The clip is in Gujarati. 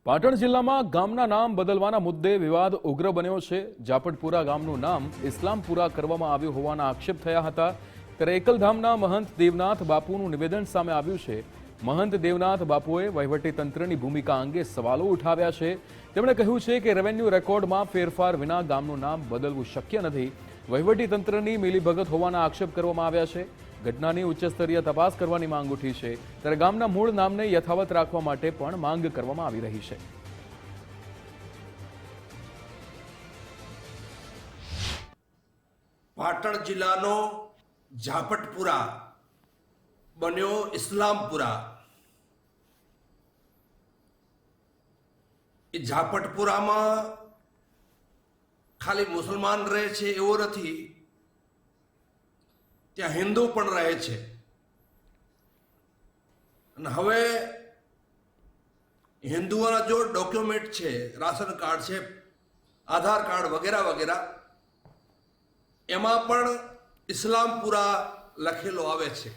પાટણ જિલ્લામાં ગામના નામ બદલવાના મુદ્દે વિવાદ ઉગ્ર બન્યો છે। જાપટપુરા ગામનું નામ ઇસ્લામપુરા કરવામાં આવ્યું હોવાના આક્ષેપ થયા હતા। ત્યારે એકલધામના મહંત દેવનાથ બાપુનું નિવેદન સામે આવ્યું છે। મહંત દેવનાથ બાપુએ વહીવટીતંત્રની ભૂમિકા અંગે સવાલો ઉઠાવ્યા છે। તેમણે કહ્યું છે કે રેવન્યુ રેકોર્ડમાં ફેરફાર વિના ગામનું નામ બદલવું શક્ય નથી। વહીવટીતંત્રની મિલીભગત હોવાના આક્ષેપ કરવામાં આવ્યા છે। ઘટનાની ઉચ્ચસ્તરીય તપાસ કરવાની માંગ ઉઠી છે। ત્યારે ગામના મૂળ નામને યથાવત રાખવા માટે પણ માંગ કરવામાં આવી રહી છે। પાટણ જિલ્લાનો ઝાપટપુરા બન્યો ઇસ્લામપુરા। એ ઝાપટપુરામાં ખાલી મુસલમાન રહે છે એવો નથી, ત્યાં હિન્દુ પણ રહે છે। અને હવે હિન્દુઓના જો ડોક્યુમેન્ટ છે, રાશન કાર્ડ છે, આધાર કાર્ડ વગેરે વગેરે, એમાં પણ ઇસ્લામપુરા લખેલો આવે છે।